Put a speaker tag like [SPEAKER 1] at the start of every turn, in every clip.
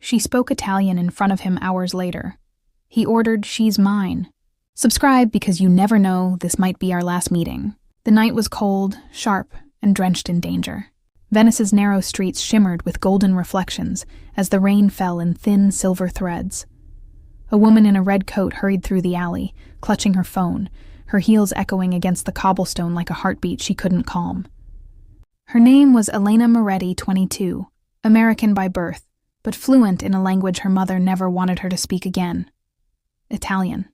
[SPEAKER 1] She spoke Italian in front of him hours later. He ordered "She's mine." "Subscribe because you never know, this might be our last meeting." The night was cold, sharp, and drenched in danger. Venice's narrow streets shimmered with golden reflections as the rain fell in thin silver threads. A woman in a red coat hurried through the alley, clutching her phone, her heels echoing against the cobblestone like a heartbeat she couldn't calm. Her name was Elena Moretti, 22, American by birth, but fluent in a language her mother never wanted her to speak again: Italian.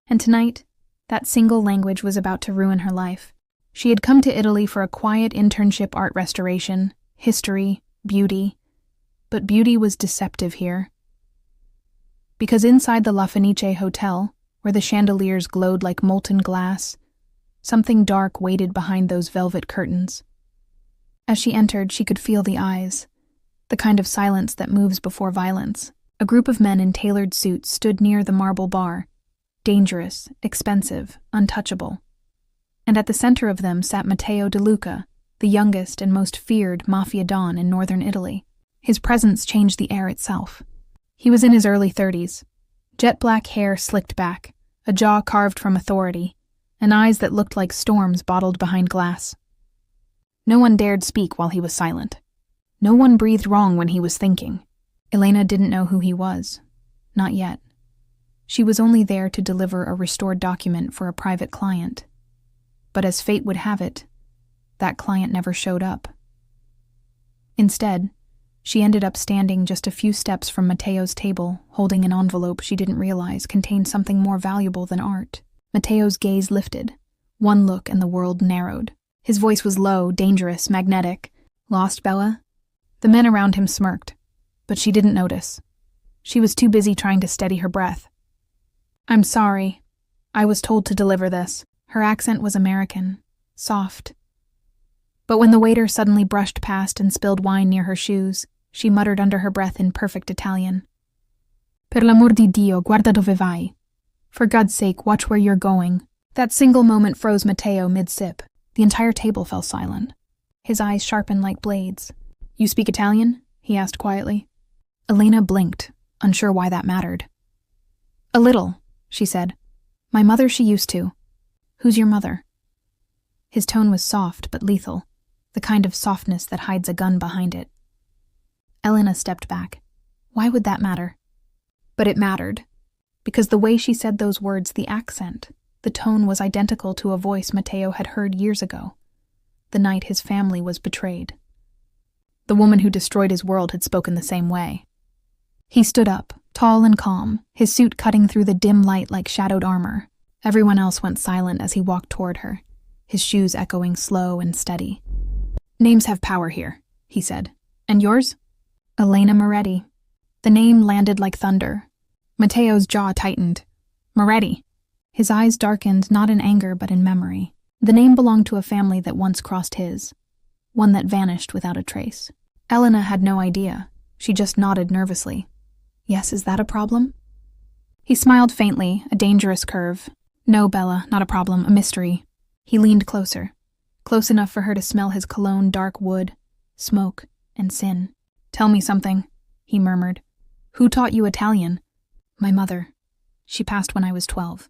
[SPEAKER 1] And tonight, that single language was about to ruin her life. She had come to Italy for a quiet internship: art restoration, history, beauty. But beauty was deceptive here. Because inside the La Fenice Hotel, where the chandeliers glowed like molten glass, something dark waited behind those velvet curtains. As she entered, she could feel the eyes, the kind of silence that moves before violence. A group of men in tailored suits stood near the marble bar, dangerous, expensive, untouchable. And at the center of them sat Matteo De Luca, the youngest and most feared mafia don in northern Italy. His presence changed the air itself. He was in his early 30s, jet black hair slicked back, a jaw carved from authority, and eyes that looked like storms bottled behind glass. No one dared speak while he was silent. No one breathed wrong when he was thinking. Elena didn't know who he was. Not yet. She was only there to deliver a restored document for a private client. But as fate would have it, that client never showed up. Instead, she ended up standing just a few steps from Matteo's table, holding an envelope she didn't realize contained something more valuable than art. Matteo's gaze lifted. One look and the world narrowed. His voice was low, dangerous, magnetic. "Lost, Bella?" The men around him smirked, but she didn't notice. She was too busy trying to steady her breath. "I'm sorry. I was told to deliver this." Her accent was American, soft. But when the waiter suddenly brushed past and spilled wine near her shoes, she muttered under her breath in perfect Italian. "Per l'amor di Dio, guarda dove vai. For God's sake, watch where you're going." That single moment froze Matteo mid-sip. The entire table fell silent. His eyes sharpened like blades. "You speak Italian?" he asked quietly. Elena blinked, unsure why that mattered. "A little," she said. "My mother, she used to." "Who's your mother?" His tone was soft but lethal, the kind of softness that hides a gun behind it. Elena stepped back. Why would that matter? But it mattered, because the way she said those words, the accent, the tone was identical to a voice Matteo had heard years ago, the night his family was betrayed. The woman who destroyed his world had spoken the same way. He stood up, tall and calm, his suit cutting through the dim light like shadowed armor. Everyone else went silent as he walked toward her, his shoes echoing slow and steady. "Names have power here," he said. "And yours?" "Elena Moretti." The name landed like thunder. Matteo's jaw tightened. "Moretti." His eyes darkened, not in anger but in memory. The name belonged to a family that once crossed his, one that vanished without a trace. Elena had no idea. She just nodded nervously. "Yes, is that a problem?" He smiled faintly, a dangerous curve. "No, Bella, not a problem, a mystery." He leaned closer, close enough for her to smell his cologne, dark wood, smoke, and sin. "Tell me something," he murmured. "Who taught you Italian?" "My mother. She passed when I was 12.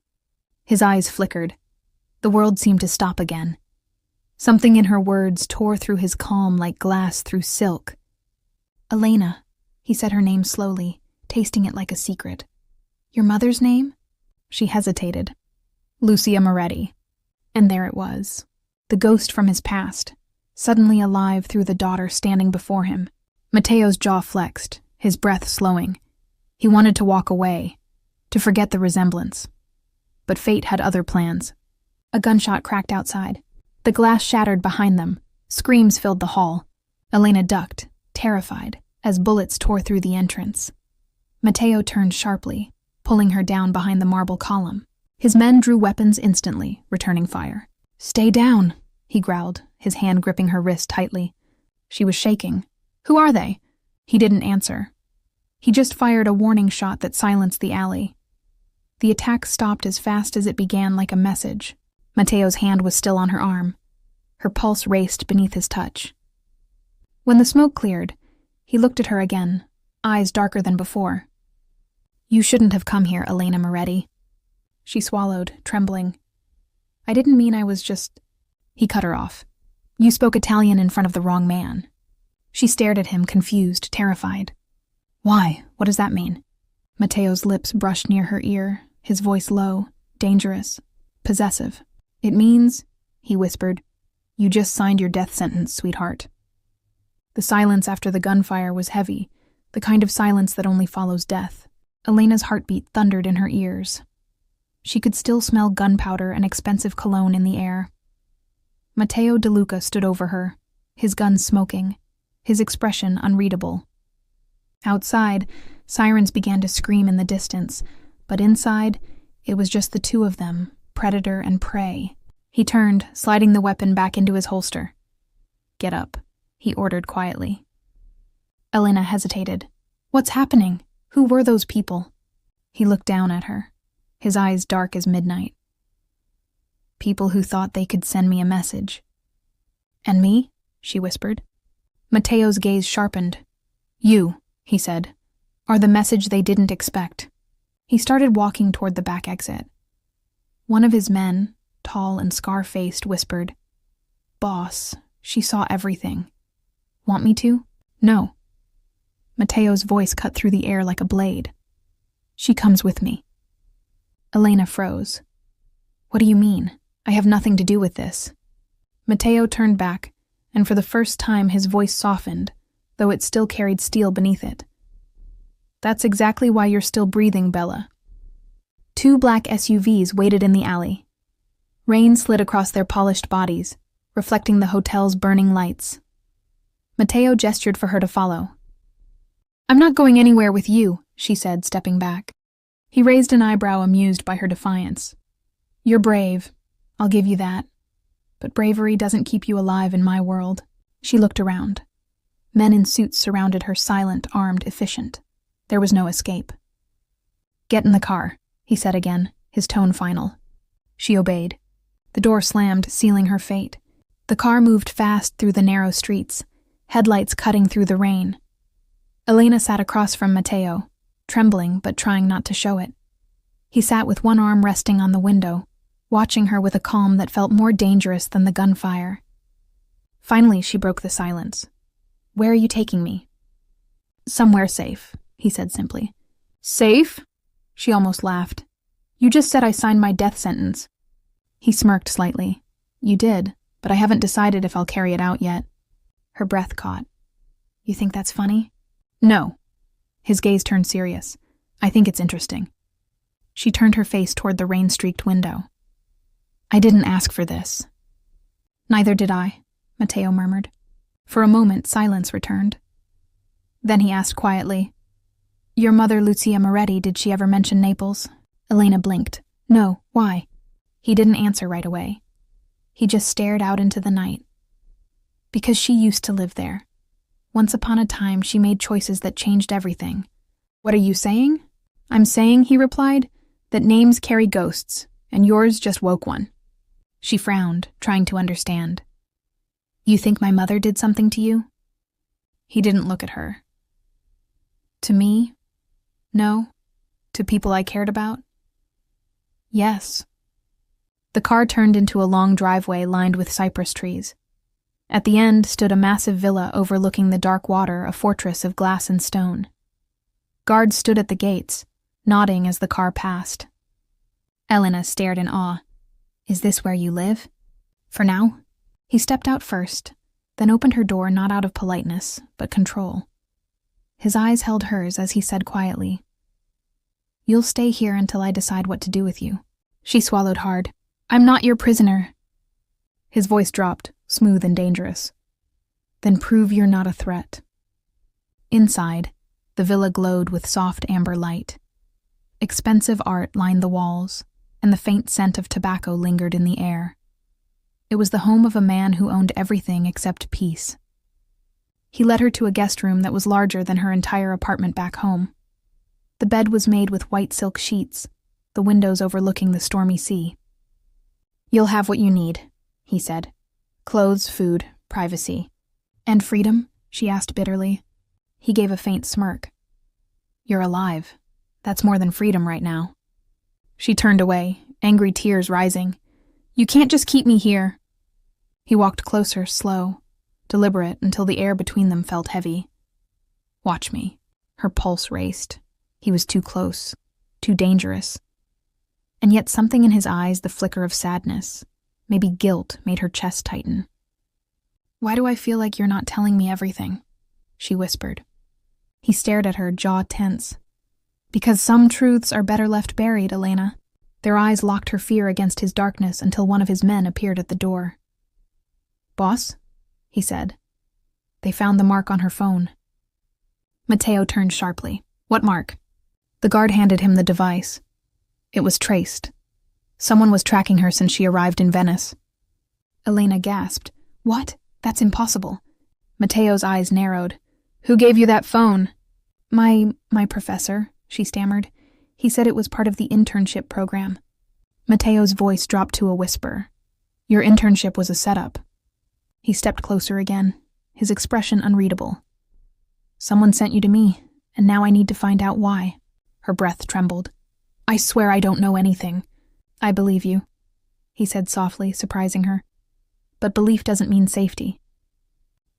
[SPEAKER 1] His eyes flickered. The world seemed to stop again. Something in her words tore through his calm like glass through silk. "Elena," he said her name slowly, tasting it like a secret. "Your mother's name?" She hesitated. "Lucia Moretti." And there it was, the ghost from his past, suddenly alive through the daughter standing before him. Matteo's jaw flexed, his breath slowing. He wanted to walk away, to forget the resemblance. But fate had other plans. A gunshot cracked outside. The glass shattered behind them. Screams filled the hall. Elena ducked, terrified, as bullets tore through the entrance. Matteo turned sharply, pulling her down behind the marble column. His men drew weapons instantly, returning fire. "Stay down," he growled, his hand gripping her wrist tightly. She was shaking. "Who are they?" He didn't answer. He just fired a warning shot that silenced the alley. The attack stopped as fast as it began, like a message. Matteo's hand was still on her arm. Her pulse raced beneath his touch. When the smoke cleared, he looked at her again, eyes darker than before. "You shouldn't have come here, Elena Moretti." She swallowed, trembling. "I didn't mean I was just—" He cut her off. "You spoke Italian in front of the wrong man." She stared at him, confused, terrified. "Why? What does that mean?" Matteo's lips brushed near her ear, his voice low, dangerous, possessive. "It means," he whispered, "you just signed your death sentence, sweetheart." The silence after the gunfire was heavy, the kind of silence that only follows death. Elena's heartbeat thundered in her ears. She could still smell gunpowder and expensive cologne in the air. Matteo De Luca stood over her, his gun smoking, his expression unreadable. Outside, sirens began to scream in the distance, but inside, it was just the two of them, predator and prey. He turned, sliding the weapon back into his holster. "Get up," he ordered quietly. Elena hesitated. "What's happening? Who were those people?" He looked down at her, his eyes dark as midnight. "People who thought they could send me a message." "And me?" she whispered. Matteo's gaze sharpened. "You," he said, "are the message they didn't expect." He started walking toward the back exit. One of his men, tall and scar-faced, whispered, "Boss, she saw everything. Want me to?" "No." Matteo's voice cut through the air like a blade. "She comes with me." Elena froze. "What do you mean? I have nothing to do with this." Matteo turned back, and for the first time his voice softened, though it still carried steel beneath it. "That's exactly why you're still breathing, Bella." Two black SUVs waited in the alley. Rain slid across their polished bodies, reflecting the hotel's burning lights. Matteo gestured for her to follow. "I'm not going anywhere with you," she said, stepping back. He raised an eyebrow, amused by her defiance. "You're brave. I'll give you that. But bravery doesn't keep you alive in my world." She looked around. Men in suits surrounded her, silent, armed, efficient. There was no escape. "Get in the car," he said again, his tone final. She obeyed. The door slammed, sealing her fate. The car moved fast through the narrow streets, headlights cutting through the rain. Elena sat across from Matteo, trembling but trying not to show it. He sat with one arm resting on the window, watching her with a calm that felt more dangerous than the gunfire. Finally, she broke the silence. "Where are you taking me?" "Somewhere safe," he said simply. "Safe?" She almost laughed. "You just said I signed my death sentence." He smirked slightly. "You did, but I haven't decided if I'll carry it out yet." Her breath caught. "You think that's funny?" "No." His gaze turned serious. "I think it's interesting." She turned her face toward the rain-streaked window. "I didn't ask for this." "Neither did I," Matteo murmured. For a moment, silence returned. Then he asked quietly, "Your mother, Lucia Moretti, did she ever mention Naples?" Elena blinked. "No, why?" He didn't answer right away. He just stared out into the night. "Because she used to live there. Once upon a time, she made choices that changed everything." "What are you saying?" "I'm saying," he replied, "that names carry ghosts, and yours just woke one." She frowned, trying to understand. "You think my mother did something to you?" He didn't look at her. "To me? No. To people I cared about? Yes." The car turned into a long driveway lined with cypress trees. At the end stood a massive villa overlooking the dark water, a fortress of glass and stone. Guards stood at the gates, nodding as the car passed. Elena stared in awe. "Is this where you live?" "For now." He stepped out first, then opened her door not out of politeness, but control. His eyes held hers as he said quietly, "You'll stay here until I decide what to do with you." She swallowed hard. "I'm not your prisoner." His voice dropped, smooth and dangerous. "Then prove you're not a threat." Inside, the villa glowed with soft amber light. Expensive art lined the walls, and the faint scent of tobacco lingered in the air. It was the home of a man who owned everything except peace. He led her to a guest room that was larger than her entire apartment back home. The bed was made with white silk sheets, the windows overlooking the stormy sea. "You'll have what you need," he said. "Clothes, food, privacy." "And freedom?" she asked bitterly. He gave a faint smirk. You're alive. That's more than freedom right now. She turned away, angry tears rising. You can't just keep me here. He walked closer, slow, deliberate, until the air between them felt heavy. Watch me. Her pulse raced. He was too close, too dangerous. And yet something in his eyes, the flicker of sadness, maybe guilt, made her chest tighten. Why do I feel like you're not telling me everything? She whispered. He stared at her, jaw tense. Because some truths are better left buried, Elena. Their eyes locked her fear against his darkness until one of his men appeared at the door. Boss? He said. They found the mark on her phone. Matteo turned sharply. What mark? The guard handed him the device. It was traced. Someone was tracking her since she arrived in Venice. Elena gasped. What? That's impossible. Matteo's eyes narrowed. Who gave you that phone? My professor, she stammered. He said it was part of the internship program. Matteo's voice dropped to a whisper. Your internship was a setup. He stepped closer again, his expression unreadable. Someone sent you to me, and now I need to find out why. Her breath trembled. I swear I don't know anything. I believe you, he said softly, surprising her. But belief doesn't mean safety.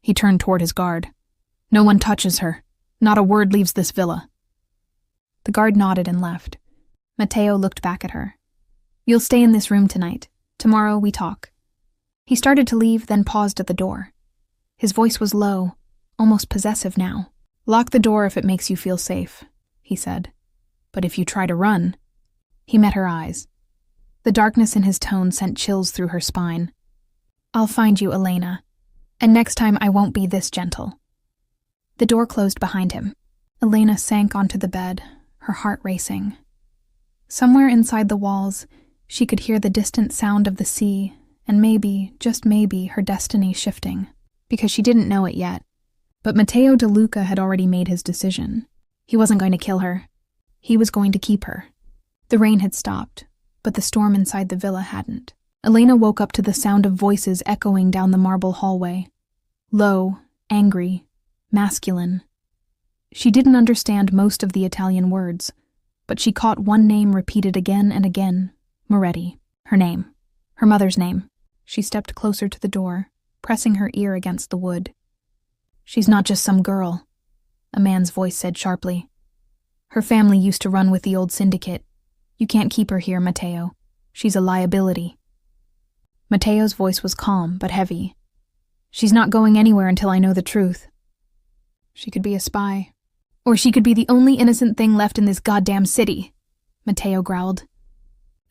[SPEAKER 1] He turned toward his guard. No one touches her. Not a word leaves this villa. The guard nodded and left. Matteo looked back at her. You'll stay in this room tonight. Tomorrow we talk. He started to leave, then paused at the door. His voice was low, almost possessive now. Lock the door if it makes you feel safe, he said. But if you try to run... He met her eyes. The darkness in his tone sent chills through her spine. I'll find you, Elena. And next time I won't be this gentle. The door closed behind him. Elena sank onto the bed, her heart racing. Somewhere inside the walls, she could hear the distant sound of the sea, and maybe, just maybe, her destiny shifting, because she didn't know it yet. But Matteo De Luca had already made his decision. He wasn't going to kill her. He was going to keep her. The rain had stopped, but the storm inside the villa hadn't. Elena woke up to the sound of voices echoing down the marble hallway. Low, angry, masculine. She didn't understand most of the Italian words, but she caught one name repeated again and again. Moretti. Her name. Her mother's name. She stepped closer to the door, pressing her ear against the wood. She's not just some girl, a man's voice said sharply. Her family used to run with the old syndicate. You can't keep her here, Matteo. She's a liability. Matteo's voice was calm but heavy. She's not going anywhere until I know the truth. She could be a spy. Or she could be the only innocent thing left in this goddamn city, Matteo growled.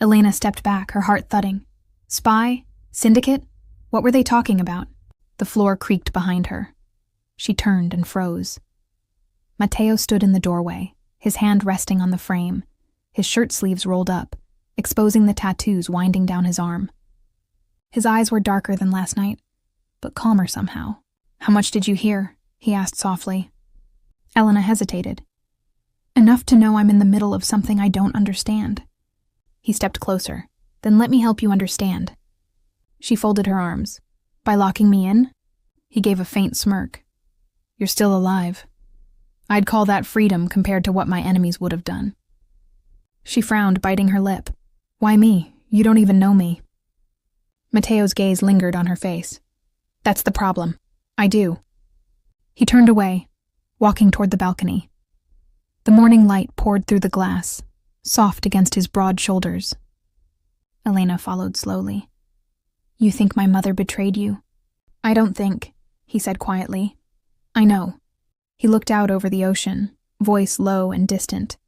[SPEAKER 1] Elena stepped back, her heart thudding. Spy? Syndicate? What were they talking about? The floor creaked behind her. She turned and froze. Matteo stood in the doorway, his hand resting on the frame, his shirt sleeves rolled up, exposing the tattoos winding down his arm. His eyes were darker than last night, but calmer somehow. How much did you hear? He asked softly. Elena hesitated. Enough to know I'm in the middle of something I don't understand. He stepped closer. Then let me help you understand. She folded her arms. By locking me in? He gave a faint smirk. You're still alive. I'd call that freedom compared to what my enemies would have done. She frowned, biting her lip. Why me? You don't even know me. Matteo's gaze lingered on her face. That's the problem. I do. He turned away, walking toward the balcony. The morning light poured through the glass, soft against his broad shoulders. Elena followed slowly. You think my mother betrayed you? I don't think, he said quietly. I know. He looked out over the ocean, voice low and distant.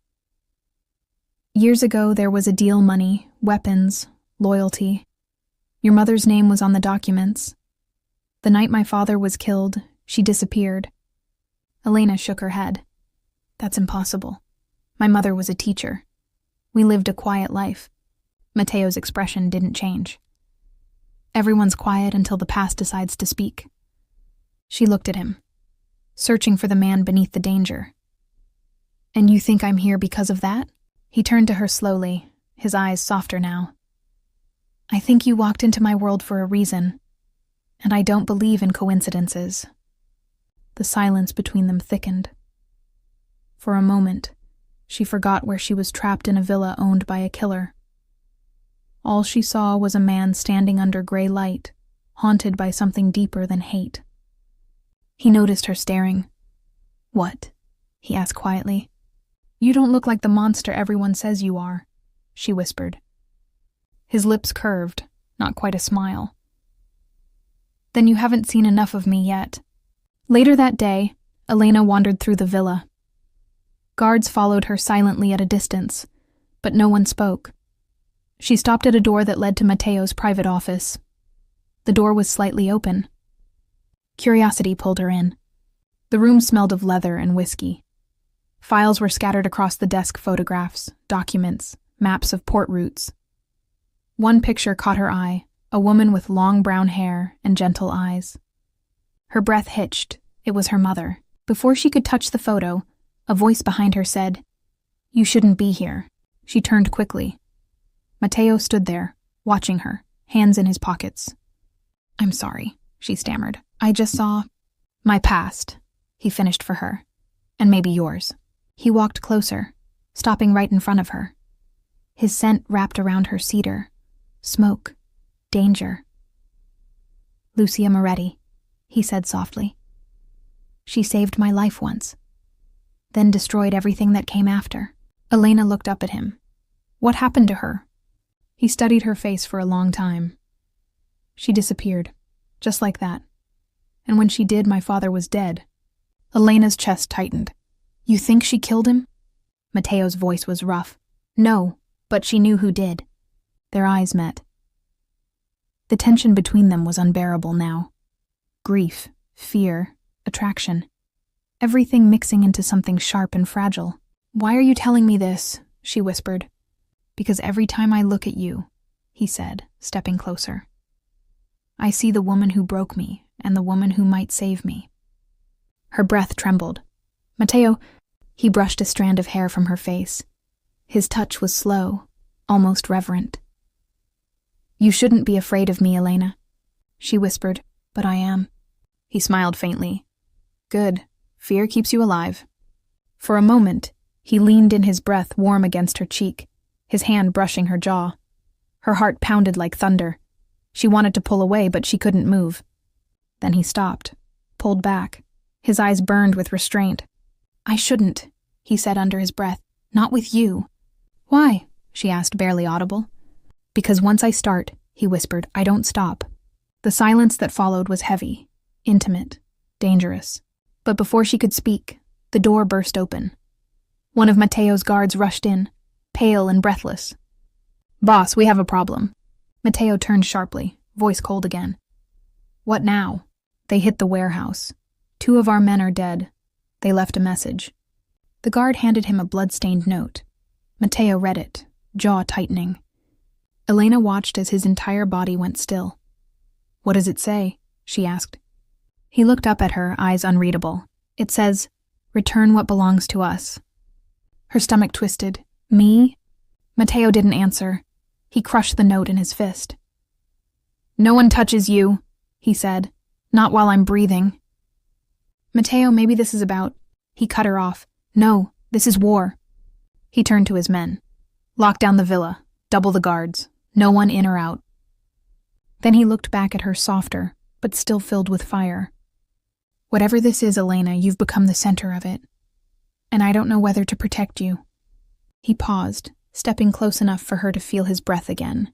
[SPEAKER 1] Years ago there was a deal, money, weapons, loyalty. Your mother's name was on the documents. The night my father was killed, she disappeared. Elena shook her head. That's impossible. My mother was a teacher. We lived a quiet life. Matteo's expression didn't change. Everyone's quiet until the past decides to speak. She looked at him, searching for the man beneath the danger. And you think I'm here because of that? He turned to her slowly, his eyes softer now. I think you walked into my world for a reason, and I don't believe in coincidences. The silence between them thickened. For a moment, She forgot where she was trapped in a villa owned by a killer. All she saw was a man standing under gray light, haunted by something deeper than hate. He noticed her staring. "What?" he asked quietly. "You don't look like the monster everyone says you are," she whispered. His lips curved, not quite a smile. "Then you haven't seen enough of me yet." Later that day, Elena wandered through the villa. Guards followed her silently at a distance, but no one spoke. She stopped at a door that led to Matteo's private office. The door was slightly open. Curiosity pulled her in. The room smelled of leather and whiskey. Files were scattered across the desk: photographs, documents, maps of port routes. One picture caught her eye, a woman with long brown hair and gentle eyes. Her breath hitched. It was her mother. Before she could touch the photo, a voice behind her said, "You shouldn't be here." She turned quickly. Matteo stood there, watching her, hands in his pockets. "I'm sorry," she stammered. "I just saw my past," he finished for her. "And maybe yours." He walked closer, stopping right in front of her. His scent wrapped around her cedar. Smoke. Danger. "Lucia Moretti," he said softly. "She saved my life once, then destroyed everything that came after." Elena looked up at him. "What happened to her?" He studied her face for a long time. "She disappeared, just like that. And when she did, my father was dead." Elena's chest tightened. "You think she killed him?" Matteo's voice was rough. "No, but she knew who did." Their eyes met. The tension between them was unbearable now. Grief, fear, attraction. Everything mixing into something sharp and fragile. "Why are you telling me this?" she whispered. "Because every time I look at you," he said, stepping closer, "I see the woman who broke me and the woman who might save me." Her breath trembled. "Matteo," he brushed a strand of hair from her face. His touch was slow, almost reverent. "You shouldn't be afraid of me, Elena," she whispered. "But I am." He smiled faintly. "Good. Fear keeps you alive." For a moment, he leaned in, his breath warm against her cheek, his hand brushing her jaw. Her heart pounded like thunder. She wanted to pull away, but she couldn't move. Then he stopped, pulled back. His eyes burned with restraint. "I shouldn't," he said under his breath. "Not with you." "Why?" she asked, barely audible. "Because once I start," he whispered, "I don't stop." The silence that followed was heavy, intimate, dangerous. But before she could speak, the door burst open. One of Matteo's guards rushed in, pale and breathless. "Boss, we have a problem." Matteo turned sharply, voice cold again. "What now?" "They hit the warehouse. 2 of our men are dead. They left a message." The guard handed him a blood-stained note. Matteo read it, jaw tightening. Elena watched as his entire body went still. "What does it say?" she asked. He looked up at her, eyes unreadable. "It says, 'Return what belongs to us.'" Her stomach twisted. "Me?" Matteo didn't answer. He crushed the note in his fist. "No one touches you," he said. "Not while I'm breathing." "Matteo, maybe this is about—" He cut her off. "No, this is war." He turned to his men. "Lock down the villa. Double the guards. No one in or out." Then he looked back at her, softer, but still filled with fire. "Whatever this is, Elena, you've become the center of it. And I don't know whether to protect you." He paused, stepping close enough for her to feel his breath again.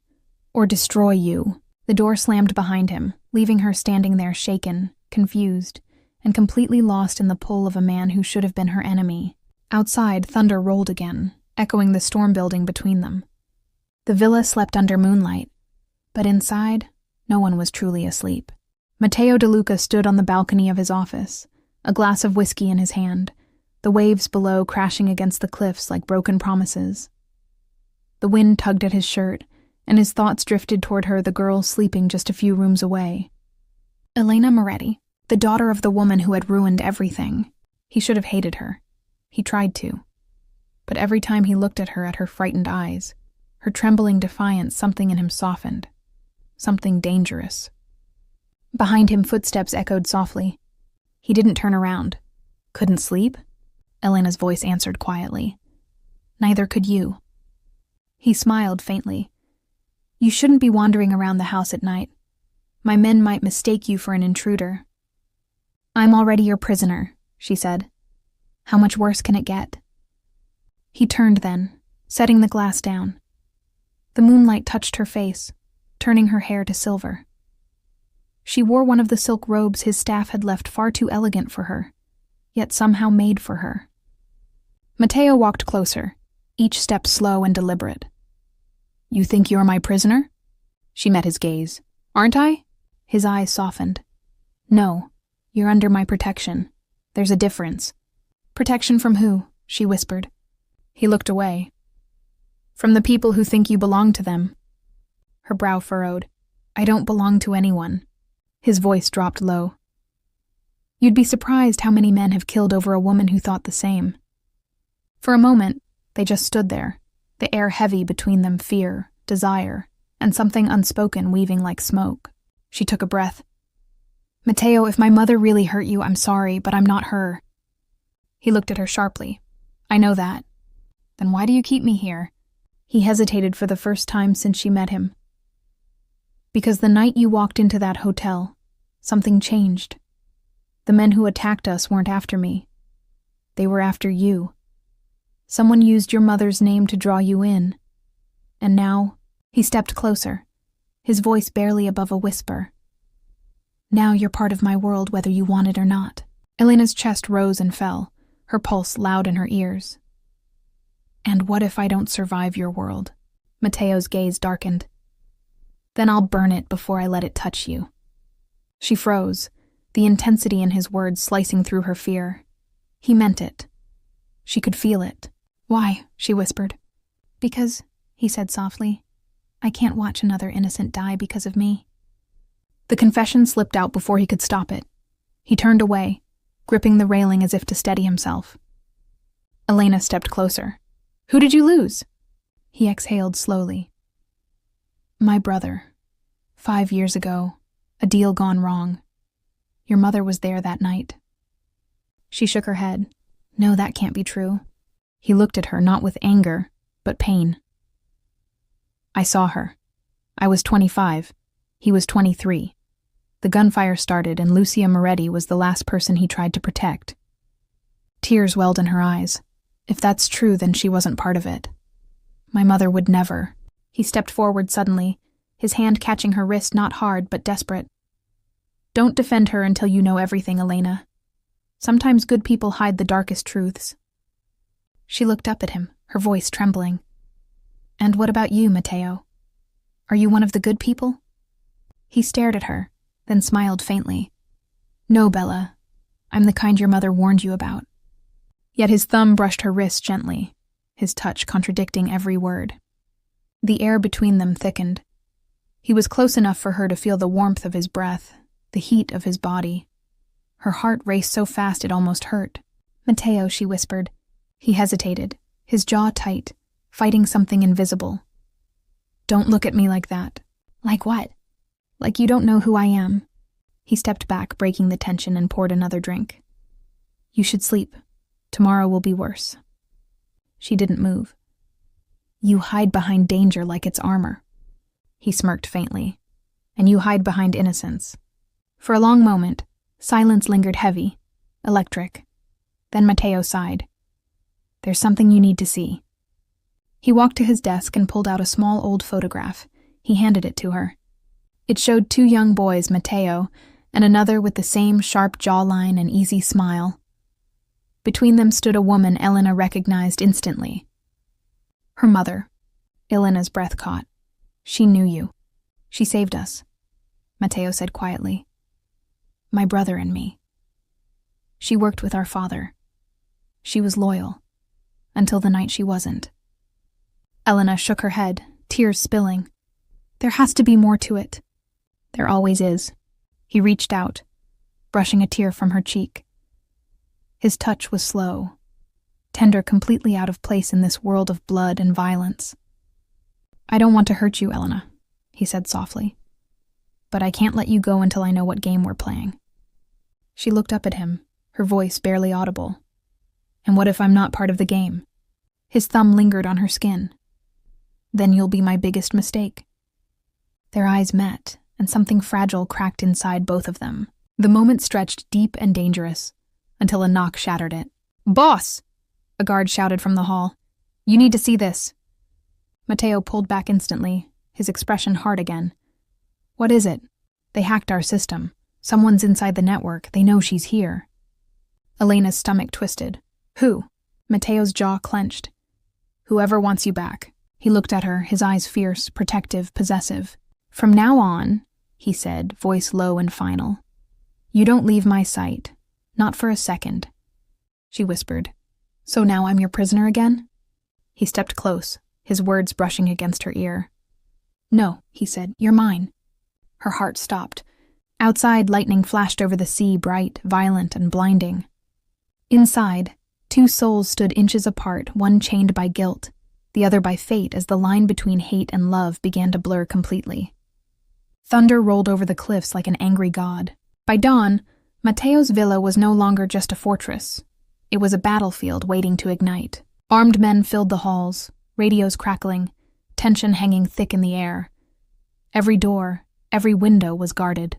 [SPEAKER 1] "Or destroy you." The door slammed behind him, leaving her standing there shaken, confused, and completely lost in the pull of a man who should have been her enemy. Outside, thunder rolled again, echoing the storm building between them. The villa slept under moonlight, but inside, no one was truly asleep. Matteo De Luca stood on the balcony of his office, a glass of whiskey in his hand, the waves below crashing against the cliffs like broken promises. The wind tugged at his shirt, and his thoughts drifted toward her, the girl sleeping just a few rooms away. Elena Moretti, the daughter of the woman who had ruined everything. He should have hated her. He tried to. But every time he looked at her frightened eyes, her trembling defiance, something in him softened. Something dangerous. Behind him, footsteps echoed softly. He didn't turn around. "Couldn't sleep?" Elena's voice answered quietly. Neither could you. He smiled faintly. You shouldn't be wandering around the house at night. My men might mistake you for an intruder. I'm already your prisoner, she said. How much worse can it get? He turned then, setting the glass down. The moonlight touched her face, turning her hair to silver. She wore one of the silk robes his staff had left far too elegant for her, yet somehow made for her. Matteo walked closer, each step slow and deliberate. You think you're my prisoner? She met his gaze. Aren't I? His eyes softened. No, you're under my protection. There's a difference. Protection from who? She whispered. He looked away. From the people who think you belong to them. Her brow furrowed. I don't belong to anyone. His voice dropped low. You'd be surprised how many men have killed over a woman who thought the same. For a moment, they just stood there, the air heavy between them, fear, desire, and something unspoken weaving like smoke. She took a breath. Matteo, if my mother really hurt you, I'm sorry, but I'm not her. He looked at her sharply. I know that. Then why do you keep me here? He hesitated for the first time since she met him. Because the night you walked into that hotel, something changed. The men who attacked us weren't after me. They were after you. Someone used your mother's name to draw you in. And now, he stepped closer, his voice barely above a whisper. Now you're part of my world whether you want it or not. Elena's chest rose and fell, her pulse loud in her ears. And what if I don't survive your world? Matteo's gaze darkened. Then I'll burn it before I let it touch you. She froze, the intensity in his words slicing through her fear. He meant it. She could feel it. Why? She whispered. Because, he said softly, I can't watch another innocent die because of me. The confession slipped out before he could stop it. He turned away, gripping the railing as if to steady himself. Elena stepped closer. Who did you lose? He exhaled slowly. My brother. 5 years ago, a deal gone wrong. Your mother was there that night. She shook her head. No, that can't be true. He looked at her not with anger, but pain. I saw her. I was 25. He was 23. The gunfire started and Lucia Moretti was the last person he tried to protect. Tears welled in her eyes. If that's true, then she wasn't part of it. My mother would never. He stepped forward suddenly, his hand catching her wrist, not hard, but desperate. Don't defend her until you know everything, Elena. Sometimes good people hide the darkest truths. She looked up at him, her voice trembling. And what about you, Matteo? Are you one of the good people? He stared at her, then smiled faintly. No, Bella. I'm the kind your mother warned you about. Yet his thumb brushed her wrist gently, his touch contradicting every word. The air between them thickened. He was close enough for her to feel the warmth of his breath, the heat of his body. Her heart raced so fast it almost hurt. Matteo, she whispered. He hesitated, his jaw tight, fighting something invisible. Don't look at me like that. Like what? Like you don't know who I am. He stepped back, breaking the tension, and poured another drink. You should sleep. Tomorrow will be worse. She didn't move. You hide behind danger like it's armor. He smirked faintly. And you hide behind innocence. For a long moment, silence lingered heavy, electric. Then Matteo sighed. There's something you need to see. He walked to his desk and pulled out a small old photograph. He handed it to her. It showed 2 young boys, Matteo, and another with the same sharp jawline and easy smile. Between them stood a woman Elena recognized instantly. Her mother. Elena's breath caught. She knew you. She saved us, Matteo said quietly. My brother and me. She worked with our father. She was loyal. Until the night she wasn't. Elena shook her head, tears spilling. There has to be more to it. There always is. He reached out, brushing a tear from her cheek. His touch was slow, tender, completely out of place in this world of blood and violence. I don't want to hurt you, Elena, he said softly. But I can't let you go until I know what game we're playing. She looked up at him, her voice barely audible. And what if I'm not part of the game? His thumb lingered on her skin. Then you'll be my biggest mistake. Their eyes met, and something fragile cracked inside both of them. The moment stretched deep and dangerous, until a knock shattered it. "Boss!" a guard shouted from the hall. "You need to see this." Mateo pulled back instantly, his expression hard again. "What is it?" "They hacked our system. Someone's inside the network. They know she's here." Elena's stomach twisted. "Who?" Mateo's jaw clenched. "Whoever wants you back." He looked at her, his eyes fierce, protective, possessive. "From now on," he said, voice low and final, "you don't leave my sight. Not for a second." She whispered, "So now I'm your prisoner again?" He stepped close, his words brushing against her ear. "No," he said, "you're mine." Her heart stopped. Outside, lightning flashed over the sea, bright, violent, and blinding. Inside, two souls stood inches apart, one chained by guilt, the other by fate, as the line between hate and love began to blur completely. Thunder rolled over the cliffs like an angry god. By dawn, Mateo's villa was no longer just a fortress. It was a battlefield waiting to ignite. Armed men filled the halls, radios crackling, tension hanging thick in the air. Every door, every window was guarded.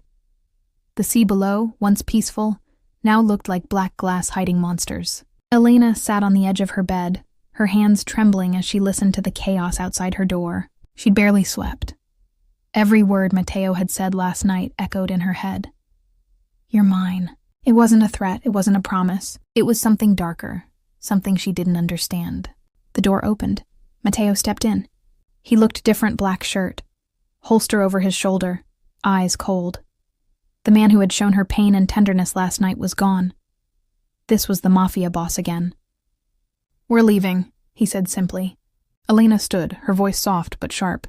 [SPEAKER 1] The sea below, once peaceful, now looked like black glass hiding monsters. Elena sat on the edge of her bed, her hands trembling as she listened to the chaos outside her door. She'd barely slept. Every word Mateo had said last night echoed in her head. "You're mine." It wasn't a threat, it wasn't a promise. It was something darker, something she didn't understand. The door opened. Mateo stepped in. He looked different, black shirt, holster over his shoulder, eyes cold. The man who had shown her pain and tenderness last night was gone. This was the Mafia boss again. "We're leaving," he said simply. Elena stood, her voice soft but sharp.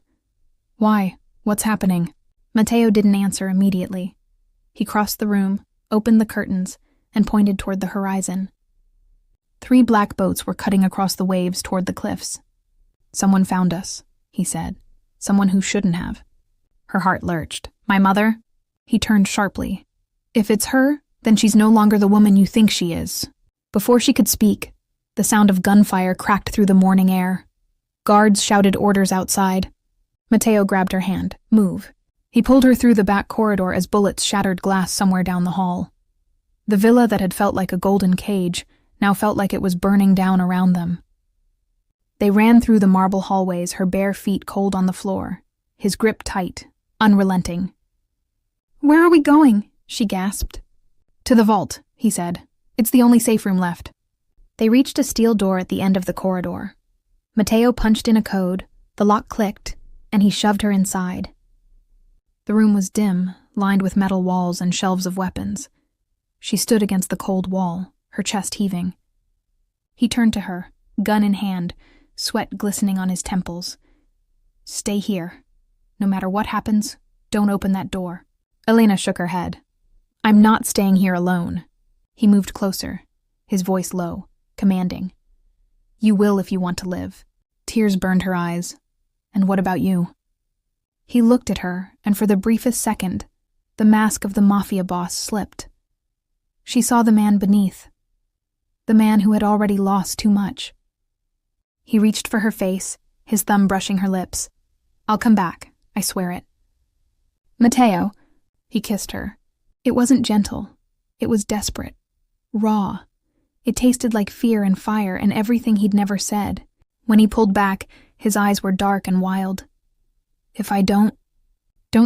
[SPEAKER 1] "Why? What's happening?" Mateo didn't answer immediately. He crossed the room, opened the curtains, and pointed toward the horizon. 3 black boats were cutting across the waves toward the cliffs. "Someone found us," he said. "Someone who shouldn't have." Her heart lurched. "My mother?" He turned sharply. "If it's her, then she's no longer the woman you think she is." Before she could speak, the sound of gunfire cracked through the morning air. Guards shouted orders outside. Mateo grabbed her hand. "Move." He pulled her through the back corridor as bullets shattered glass somewhere down the hall. The villa that had felt like a golden cage now felt like it was burning down around them. They ran through the marble hallways, her bare feet cold on the floor, his grip tight, unrelenting. "Where are we going?" she gasped. "To the vault," he said. "It's the only safe room left." They reached a steel door at the end of the corridor. Mateo punched in a code, the lock clicked, and he shoved her inside. The room was dim, lined with metal walls and shelves of weapons. She stood against the cold wall, her chest heaving. He turned to her, gun in hand, sweat glistening on his temples. "Stay here. No matter what happens, don't open that door." Elena shook her head. "I'm not staying here alone." He moved closer, his voice low, commanding. "You will if you want to live." Tears burned her eyes. "And what about you?" He looked at her, and for the briefest second, the mask of the Mafia boss slipped. She saw the man beneath, the man who had already lost too much. He reached for her face, his thumb brushing her lips. "I'll come back, I swear it." "Mateo," he kissed her. It wasn't gentle. It was desperate, raw. It tasted like fear and fire and everything he'd never said. When he pulled back, his eyes were dark and wild. "If I don't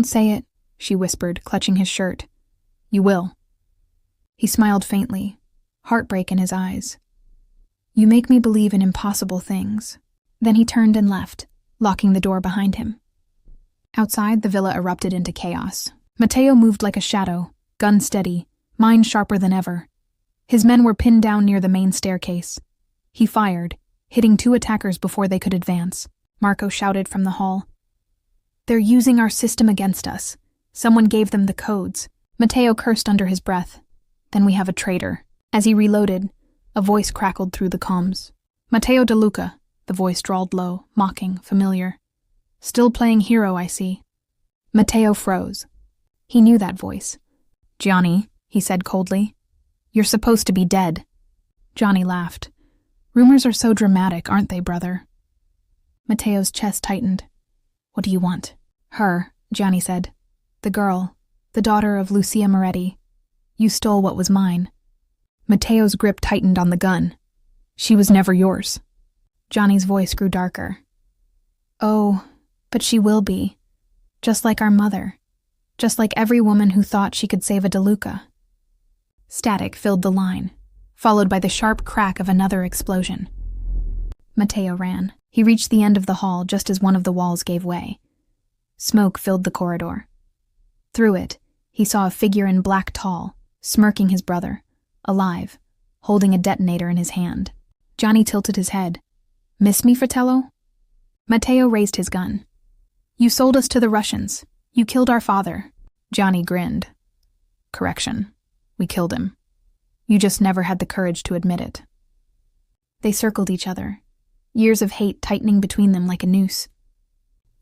[SPEAKER 1] say it," she whispered, clutching his shirt. "You will." He smiled faintly, heartbreak in his eyes. "You make me believe in impossible things." Then he turned and left, locking the door behind him. Outside, the villa erupted into chaos. Mateo moved like a shadow, gun steady, mind sharper than ever. His men were pinned down near the main staircase. He fired, hitting 2 attackers before they could advance. Marco shouted from the hall. "They're using our system against us. Someone gave them the codes." Mateo cursed under his breath. "Then we have a traitor." As he reloaded, a voice crackled through the comms. "Mateo De Luca," the voice drawled low, mocking, familiar. "Still playing hero, I see." Mateo froze. He knew that voice. "Johnny," he said coldly. "You're supposed to be dead." Johnny laughed. Rumors are so dramatic, aren't they, brother? Matteo's chest tightened. What do you want? Her, Gianni said. The girl, the daughter of Lucia Moretti. You stole what was mine. Matteo's grip tightened on the gun. She was never yours. Gianni's voice grew darker. Oh, but she will be. Just like our mother. Just like every woman who thought she could save a DeLuca. Static filled the line, followed by the sharp crack of another explosion. Matteo ran. He reached the end of the hall just as one of the walls gave way. Smoke filled the corridor. Through it, he saw a figure in black tall, smirking his brother, alive, holding a detonator in his hand. Gianni tilted his head. Miss me, Fratello? Matteo raised his gun. You sold us to the Russians. You killed our father. Gianni grinned. Correction. We killed him. You just never had the courage to admit it. They circled each other, years of hate tightening between them like a noose.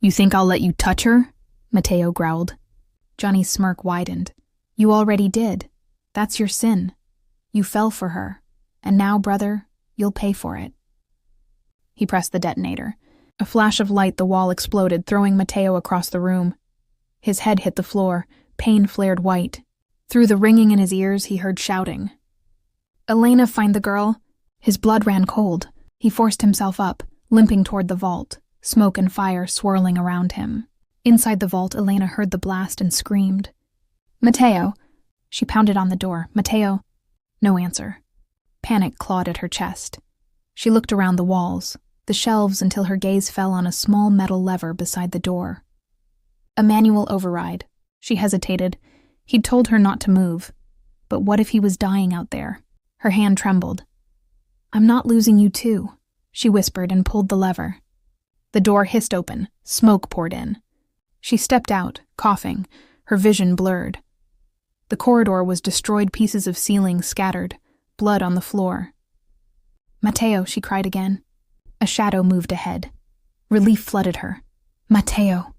[SPEAKER 1] You think I'll let you touch her? Matteo growled. Gianni's smirk widened. You already did. That's your sin. You fell for her. And now, brother, you'll pay for it. He pressed the detonator. A flash of light, the wall exploded, throwing Matteo across the room. His head hit the floor. Pain flared white. Through the ringing in his ears, he heard shouting. Elena, find the girl. His blood ran cold. He forced himself up, limping toward the vault, smoke and fire swirling around him. Inside the vault, Elena heard the blast and screamed. Matteo. She pounded on the door. Matteo. No answer. Panic clawed at her chest. She looked around the walls, the shelves, until her gaze fell on a small metal lever beside the door. A manual override. She hesitated. He'd told her not to move. But what if he was dying out there? Her hand trembled. I'm not losing you too, she whispered and pulled the lever. The door hissed open. Smoke poured in. She stepped out, coughing, her vision blurred. The corridor was destroyed, pieces of ceiling scattered, blood on the floor. Matteo, she cried again. A shadow moved ahead. Relief flooded her. Matteo.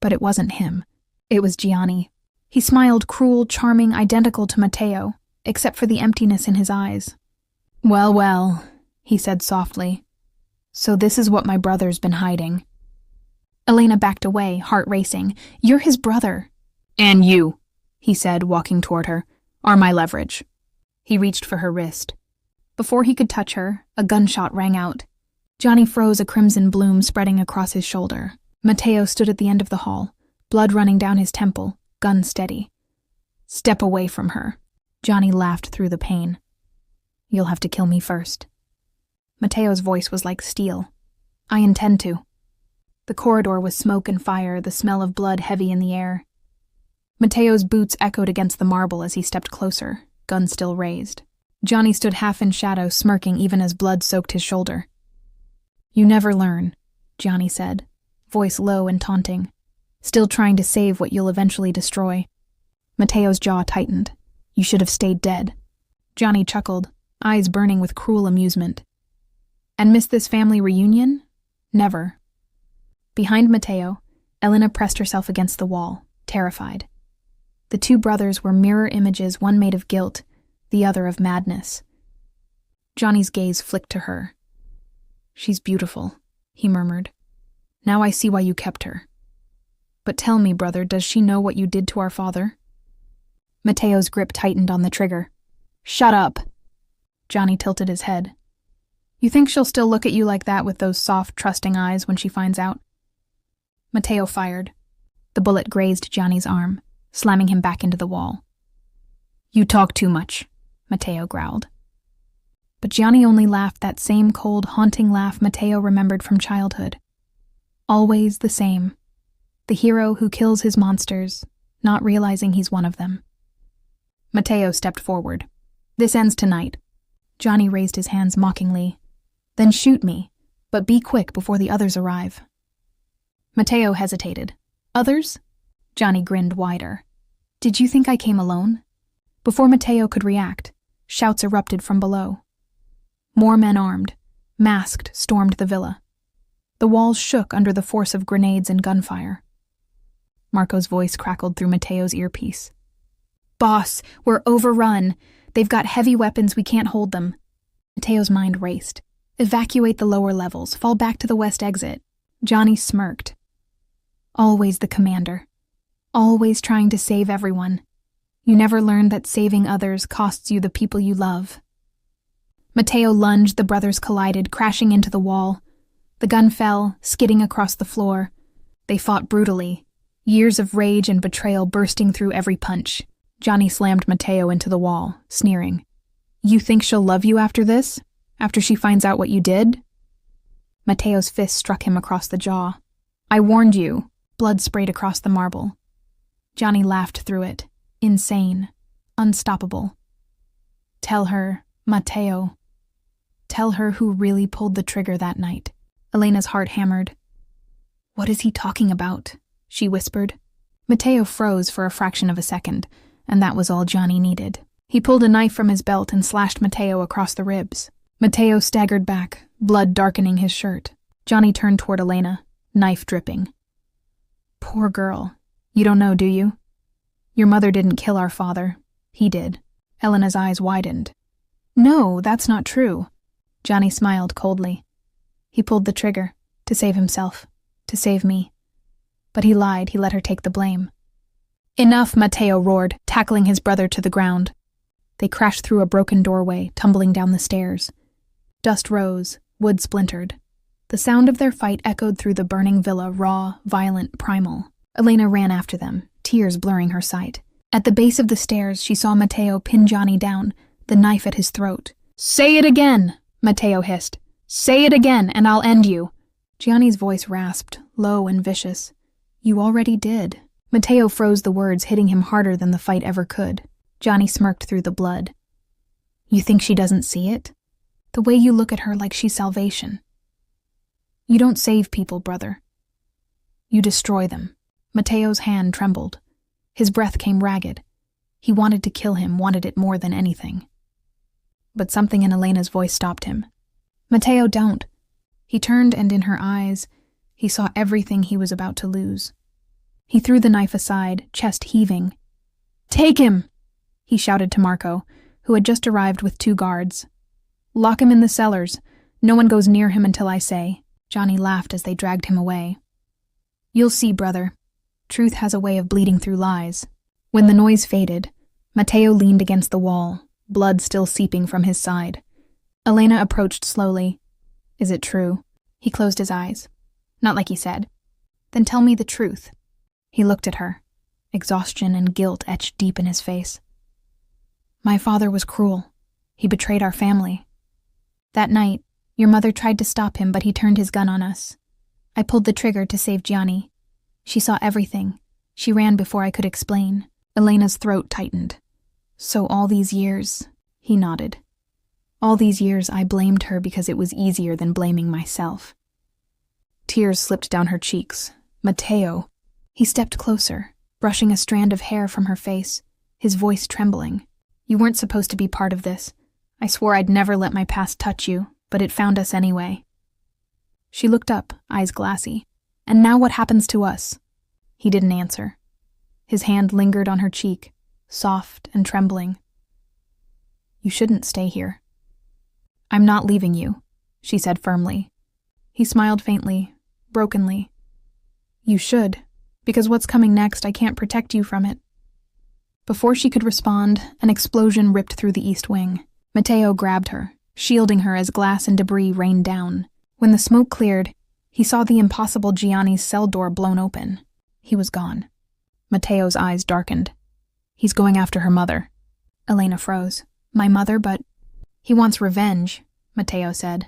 [SPEAKER 1] But it wasn't him. It was Gianni. He smiled, cruel, charming, identical to Matteo, except for the emptiness in his eyes. Well, well, he said softly. So this is what my brother's been hiding. Elena backed away, heart racing. You're his brother. And you, he said, walking toward her, are my leverage. He reached for her wrist. Before he could touch her, a gunshot rang out. Gianni froze, a crimson bloom spreading across his shoulder. Matteo stood at the end of the hall, blood running down his temple, gun steady. Step away from her. Gianni laughed through the pain. You'll have to kill me first. Matteo's voice was like steel. I intend to. The corridor was smoke and fire, the smell of blood heavy in the air. Matteo's boots echoed against the marble as he stepped closer, gun still raised. Gianni stood half in shadow, smirking even as blood soaked his shoulder. You never learn, Gianni said, voice low and taunting. Still trying to save what you'll eventually destroy. Matteo's jaw tightened. You should have stayed dead. Gianni chuckled, eyes burning with cruel amusement. And miss this family reunion? Never. Behind Matteo, Elena pressed herself against the wall, terrified. The two brothers were mirror images, one made of guilt, the other of madness. Gianni's gaze flicked to her. She's beautiful, he murmured. Now I see why you kept her. But tell me, brother, does she know what you did to our father? Matteo's grip tightened on the trigger. Shut up! Gianni tilted his head. You think she'll still look at you like that with those soft, trusting eyes when she finds out? Matteo fired. The bullet grazed Gianni's arm, slamming him back into the wall. You talk too much, Matteo growled. But Gianni only laughed, that same cold, haunting laugh Matteo remembered from childhood. Always the same. The hero who kills his monsters, not realizing he's one of them. Matteo stepped forward. This ends tonight. Gianni raised his hands mockingly. Then shoot me, but be quick before the others arrive. Matteo hesitated. Others? Gianni grinned wider. Did you think I came alone? Before Matteo could react, shouts erupted from below. More men armed, masked, stormed the villa. The walls shook under the force of grenades and gunfire. Marco's voice crackled through Matteo's earpiece. Boss, we're overrun. They've got heavy weapons, we can't hold them. Matteo's mind raced. Evacuate the lower levels. Fall back to the west exit. Johnny smirked. Always the commander. Always trying to save everyone. You never learned that saving others costs you the people you love. Mateo lunged, the brothers collided, crashing into the wall. The gun fell, skidding across the floor. They fought brutally, years of rage and betrayal bursting through every punch. Johnny slammed Mateo into the wall, sneering. You think she'll love you after this? After she finds out what you did? Mateo's fist struck him across the jaw. I warned you. Blood sprayed across the marble. Johnny laughed through it. Insane. Unstoppable. Tell her, Mateo. Tell her who really pulled the trigger that night. Elena's heart hammered. What is he talking about? She whispered. Mateo froze for a fraction of a second, and that was all Johnny needed. He pulled a knife from his belt and slashed Mateo across the ribs. Mateo staggered back, blood darkening his shirt. Johnny turned toward Elena, knife dripping. Poor girl. You don't know, do you? Your mother didn't kill our father. He did. Elena's eyes widened. No, that's not true. Johnny smiled coldly. He pulled the trigger, to save himself, to save me. But he lied, he let her take the blame. Enough, Mateo roared, tackling his brother to the ground. They crashed through a broken doorway, tumbling down the stairs. Dust rose, wood splintered. The sound of their fight echoed through the burning villa, raw, violent, primal. Elena ran after them, tears blurring her sight. At the base of the stairs, she saw Mateo pin Johnny down, the knife at his throat. Say it again, Mateo hissed. Say it again, and I'll end you. Gianni's voice rasped, low and vicious. You already did. Mateo froze the words, hitting him harder than the fight ever could. Johnny smirked through the blood. You think she doesn't see it? The way you look at her like she's salvation. You don't save people, brother. You destroy them. Mateo's hand trembled. His breath came ragged. He wanted to kill him, wanted it more than anything. But something in Elena's voice stopped him. Mateo, don't. He turned, and in her eyes, he saw everything he was about to lose. He threw the knife aside, chest heaving. Take him! He shouted to Marco, who had just arrived with 2 guards. Lock him in the cellars. No one goes near him until I say. Johnny laughed as they dragged him away. You'll see, brother. Truth has a way of bleeding through lies. When the noise faded, Mateo leaned against the wall, blood still seeping from his side. Elena approached slowly. Is it true? He closed his eyes. Not like he said. Then tell me the truth. He looked at her. Exhaustion and guilt etched deep in his face. My father was cruel. He betrayed our family. That night, your mother tried to stop him, but he turned his gun on us. I pulled the trigger to save Gianni. She saw everything. She ran before I could explain. Elena's throat tightened. So all these years, he nodded. All these years I blamed her because it was easier than blaming myself. Tears slipped down her cheeks. Mateo. He stepped closer, brushing a strand of hair from her face, his voice trembling. You weren't supposed to be part of this. I swore I'd never let my past touch you, but it found us anyway. She looked up, eyes glassy. And now what happens to us? He didn't answer. His hand lingered on her cheek, soft and trembling. You shouldn't stay here. I'm not leaving you, she said firmly. He smiled faintly, brokenly. You should, because what's coming next, I can't protect you from it. Before she could respond, an explosion ripped through the east wing. Mateo grabbed her, shielding her as glass and debris rained down. When the smoke cleared, he saw the impossible Gianni's cell door blown open. He was gone. Mateo's eyes darkened. He's going after her mother. Elena froze. My mother, but... He wants revenge, Mateo said,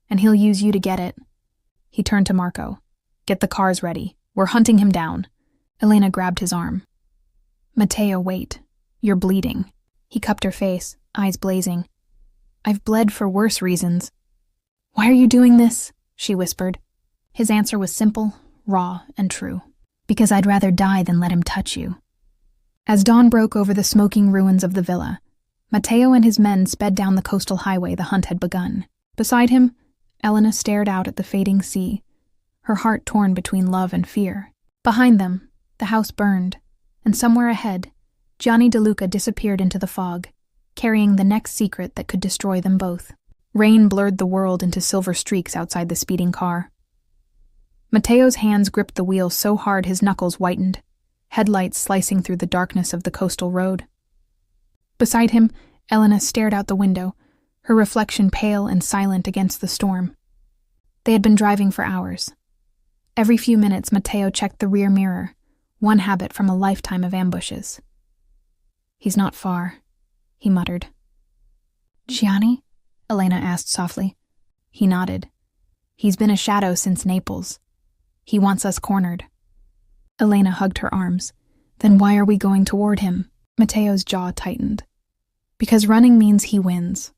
[SPEAKER 1] and he'll use you to get it. He turned to Marco. Get the cars ready. We're hunting him down. Elena grabbed his arm. Mateo, wait. You're bleeding. He cupped her face, eyes blazing. I've bled for worse reasons. Why are you doing this? She whispered. His answer was simple, raw, and true. Because I'd rather die than let him touch you. As dawn broke over the smoking ruins of the villa, Mateo and his men sped down the coastal highway the hunt had begun. Beside him, Elena stared out at the fading sea, her heart torn between love and fear. Behind them, the house burned, and somewhere ahead, Gianni DeLuca disappeared into the fog, carrying the next secret that could destroy them both. Rain blurred the world into silver streaks outside the speeding car. Mateo's hands gripped the wheel so hard his knuckles whitened, headlights slicing through the darkness of the coastal road. Beside him, Elena stared out the window, her reflection pale and silent against the storm. They had been driving for hours. Every few minutes, Mateo checked the rear mirror, one habit from a lifetime of ambushes. "He's not far," he muttered. "Gianni?" Elena asked softly. He nodded. "He's been a shadow since Naples. He wants us cornered." Elena hugged her arms. "Then why are we going toward him?" Mateo's jaw tightened. "Because running means he wins.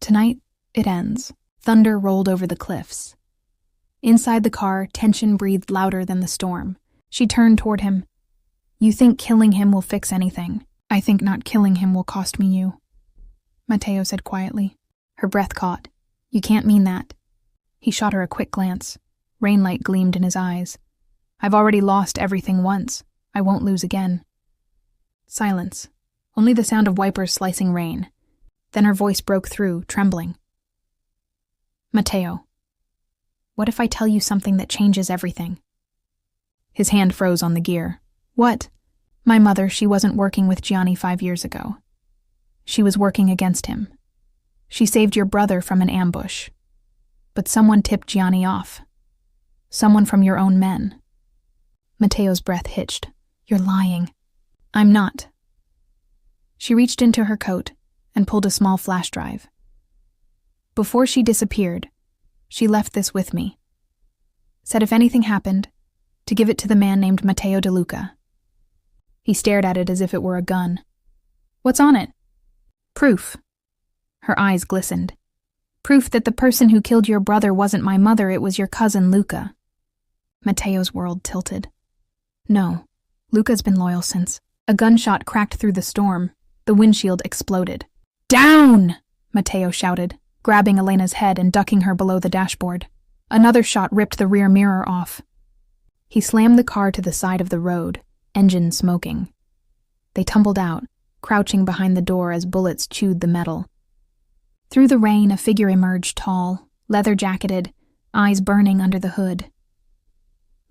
[SPEAKER 1] Tonight, it ends." Thunder rolled over the cliffs. Inside the car, tension breathed louder than the storm. She turned toward him. "You think killing him will fix anything. I think not killing him will cost me you," Mateo said quietly. Her breath caught. "You can't mean that." He shot her a quick glance. Rainlight gleamed in his eyes. "I've already lost everything once. I won't lose again." Silence. Only the sound of wipers slicing rain. Then her voice broke through, trembling. "Mateo, what if I tell you something that changes everything?" His hand froze on the gear. "What?" "My mother, she wasn't working with Gianni 5 years ago. She was working against him. She saved your brother from an ambush. But someone tipped Gianni off. Someone from your own men." Mateo's breath hitched. "You're lying." "I'm not." She reached into her coat and pulled a small flash drive. "Before she disappeared, she left this with me. Said if anything happened, to give it to the man named Matteo De Luca." He stared at it as if it were a gun. "What's on it?" "Proof." Her eyes glistened. "Proof that the person who killed your brother wasn't my mother, it was your cousin Luca." Mateo's world tilted. "No, Luca's been loyal since." A gunshot cracked through the storm. The windshield exploded. "Down!" Mateo shouted, grabbing Elena's head and ducking her below the dashboard. Another shot ripped the rear mirror off. He slammed the car to the side of the road, engine smoking. They tumbled out, crouching behind the door as bullets chewed the metal. Through the rain, a figure emerged, tall, leather-jacketed, eyes burning under the hood.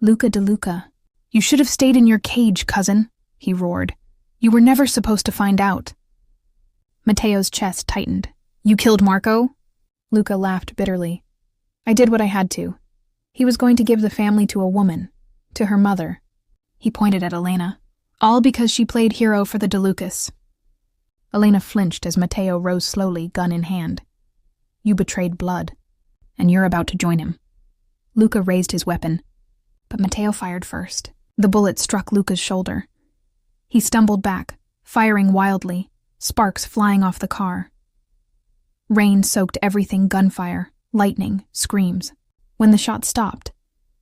[SPEAKER 1] "Luca De Luca. You should have stayed in your cage, cousin," he roared. "You were never supposed to find out." Mateo's chest tightened. "You killed Marco?" Luca laughed bitterly. "I did what I had to. He was going to give the family to a woman, to her mother." He pointed at Elena. "All because she played hero for the De Lucas." Elena flinched as Mateo rose slowly, gun in hand. "You betrayed blood, and you're about to join him." Luca raised his weapon, but Mateo fired first. The bullet struck Luca's shoulder. He stumbled back, firing wildly, sparks flying off the car. Rain soaked everything, gunfire, lightning, screams. When the shot stopped,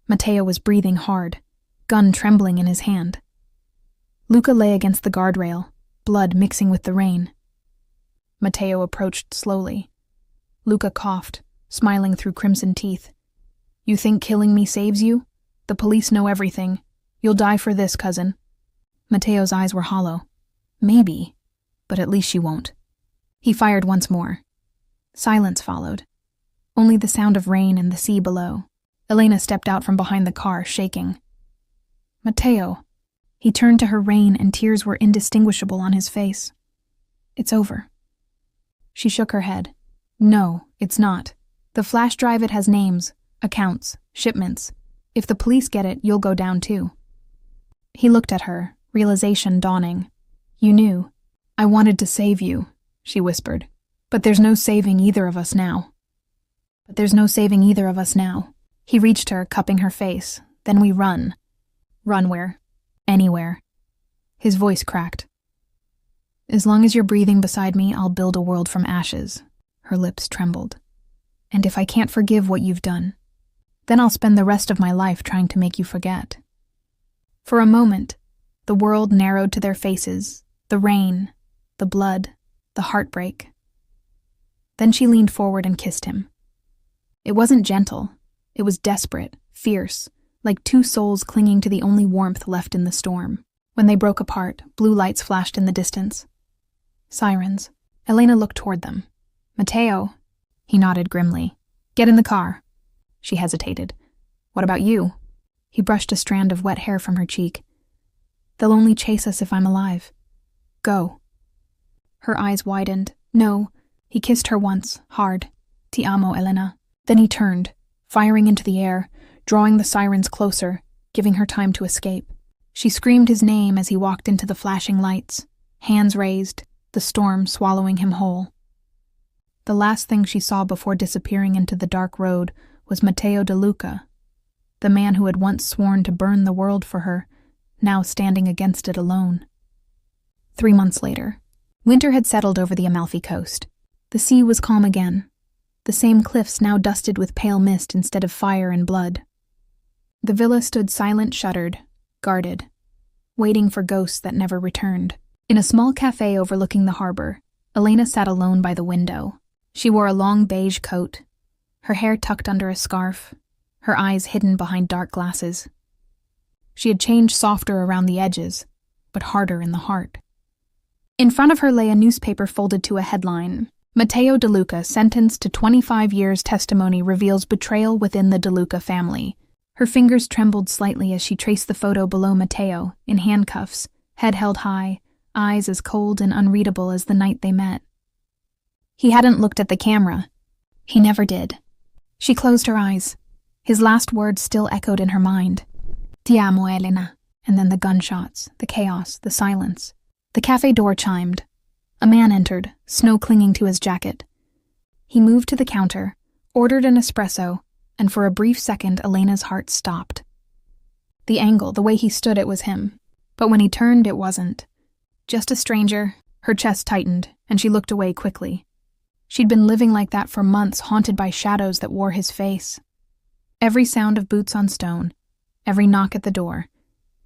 [SPEAKER 1] Mateo was breathing hard, gun trembling in his hand. Luca lay against the guardrail, blood mixing with the rain. Mateo approached slowly. Luca coughed, smiling through crimson teeth. "You think killing me saves you? The police know everything. You'll die for this, cousin." Mateo's eyes were hollow. "Maybe, but at least you won't." He fired once more. Silence followed. Only the sound of rain and the sea below. Elena stepped out from behind the car, shaking. "Mateo." He turned to her, rain and tears were indistinguishable on his face. "It's over." She shook her head. "No, it's not. The flash drive, it has names, accounts, shipments. If the police get it, you'll go down too." He looked at her, realization dawning. "You knew. I wanted to save you," she whispered. "But there's no saving either of us now." "But there's no saving either of us now." He reached her, cupping her face. "Then we run." "Run where?" "Anywhere." His voice cracked. "As long as you're breathing beside me, I'll build a world from ashes." Her lips trembled. "And if I can't forgive what you've done, then I'll spend the rest of my life trying to make you forget." For a moment, the world narrowed to their faces, the rain, the blood, the heartbreak. Then she leaned forward and kissed him. It wasn't gentle. It was desperate, fierce, like two souls clinging to the only warmth left in the storm. When they broke apart, blue lights flashed in the distance. Sirens. Elena looked toward them. "Mateo." He nodded grimly. Get in the car. She hesitated. What about you? He brushed a strand of wet hair from her cheek. They'll only chase us if I'm alive. Go. Her eyes widened. No. He kissed her once, hard. Ti amo, Elena. Then he turned, firing into the air, drawing the sirens closer, giving her time to escape. She screamed his name as he walked into the flashing lights, hands raised, the storm swallowing him whole. The last thing she saw before disappearing into the dark road was Matteo De Luca, the man who had once sworn to burn the world for her, now standing against it alone. 3 months later, winter had settled over the Amalfi coast. The sea was calm again, the same cliffs now dusted with pale mist instead of fire and blood. The villa stood silent, shuttered, guarded, waiting for ghosts that never returned. In a small cafe overlooking the harbor, Elena sat alone by the window. She wore a long beige coat, her hair tucked under a scarf, her eyes hidden behind dark glasses. She had changed softer around the edges, but harder in the heart. In front of her lay a newspaper folded to a headline. Matteo De Luca, sentenced to 25 years testimony reveals betrayal within the De Luca family. Her fingers trembled slightly as she traced the photo below Matteo, in handcuffs, head held high, eyes as cold and unreadable as the night they met. He hadn't looked at the camera. He never did. She closed her eyes. His last words still echoed in her mind. Ti amo, Elena. And then the gunshots, the chaos, the silence. The cafe door chimed. A man entered, snow clinging to his jacket. He moved to the counter, ordered an espresso, and for a brief second Elena's heart stopped. The angle, the way he stood, it was him. But when he turned, it wasn't. Just a stranger. Her chest tightened, and she looked away quickly. She'd been living like that for months, haunted by shadows that wore his face. Every sound of boots on stone, every knock at the door,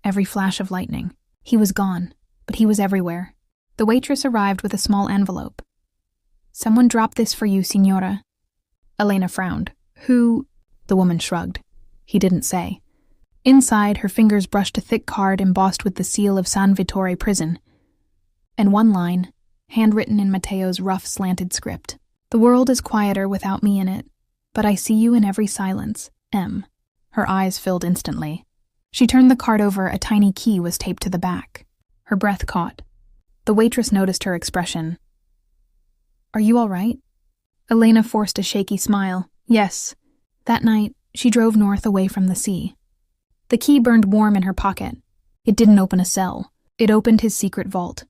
[SPEAKER 1] every flash of lightning. He was gone, but he was everywhere. The waitress arrived with a small envelope. Someone dropped this for you, signora. Elena frowned. Who? The woman shrugged. He didn't say. Inside, her fingers brushed a thick card embossed with the seal of San Vittore prison. And one line, handwritten in Matteo's rough, slanted script. The world is quieter without me in it, but I see you in every silence, M. Her eyes filled instantly. She turned the card over. A tiny key was taped to the back. Her breath caught. The waitress noticed her expression. Are you all right? Elena forced a shaky smile. Yes. That night, she drove north away from the sea. The key burned warm in her pocket. It didn't open a cell. It opened his secret vault,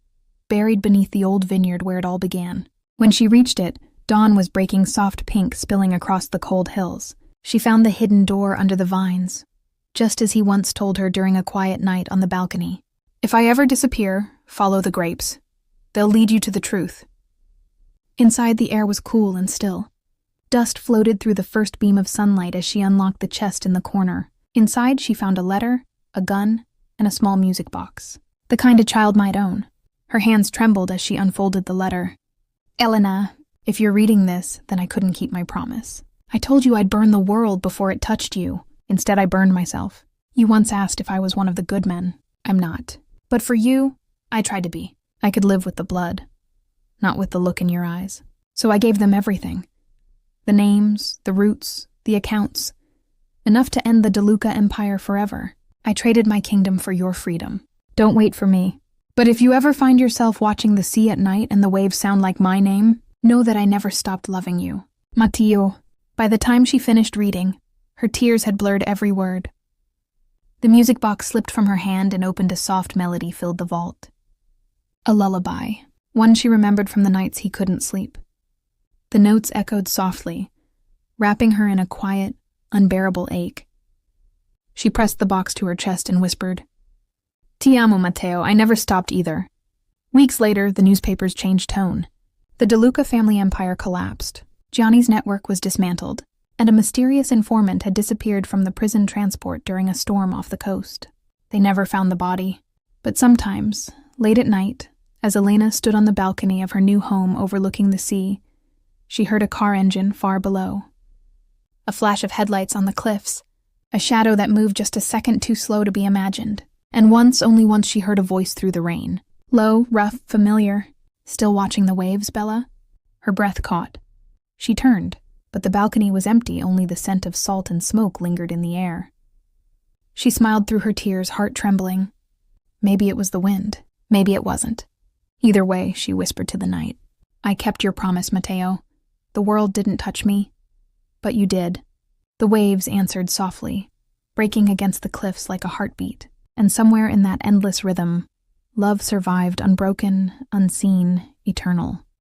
[SPEAKER 1] buried beneath the old vineyard where it all began. When she reached it, dawn was breaking soft pink spilling across the cold hills. She found the hidden door under the vines, just as he once told her during a quiet night on the balcony. If I ever disappear, follow the grapes. They'll lead you to the truth. Inside, the air was cool and still. Dust floated through the first beam of sunlight as she unlocked the chest in the corner. Inside, she found a letter, a gun, and a small music box. The kind a child might own. Her hands trembled as she unfolded the letter. Elena, if you're reading this, then I couldn't keep my promise. I told you I'd burn the world before it touched you. Instead, I burned myself. You once asked if I was one of the good men. I'm not. But for you, I tried to be. I could live with the blood, not with the look in your eyes. So I gave them everything. The names, the roots, the accounts. Enough to end the De Luca empire forever. I traded my kingdom for your freedom. Don't wait for me. But if you ever find yourself watching the sea at night and the waves sound like my name, know that I never stopped loving you. Matteo. By the time she finished reading, her tears had blurred every word. The music box slipped from her hand and opened. A soft melody filled the vault. A lullaby, one she remembered from the nights he couldn't sleep. The notes echoed softly, wrapping her in a quiet, unbearable ache. She pressed the box to her chest and whispered, Ti amo, Matteo, I never stopped either. Weeks later, the newspapers changed tone. The De Luca family empire collapsed. Gianni's network was dismantled, and a mysterious informant had disappeared from the prison transport during a storm off the coast. They never found the body, but sometimes, late at night, as Elena stood on the balcony of her new home overlooking the sea, she heard a car engine far below. A flash of headlights on the cliffs, a shadow that moved just a second too slow to be imagined. And only once she heard a voice through the rain. Low, rough, familiar. Still watching the waves, Bella? Her breath caught. She turned. but the balcony was empty, only the scent of salt and smoke lingered in the air. She smiled through her tears, heart trembling. Maybe it was the wind. Maybe it wasn't. Either way, she whispered to the night. I kept your promise, Mateo. The world didn't touch me, but you did. The waves answered softly, breaking against the cliffs like a heartbeat, and somewhere in that endless rhythm, love survived, unbroken, unseen, eternal.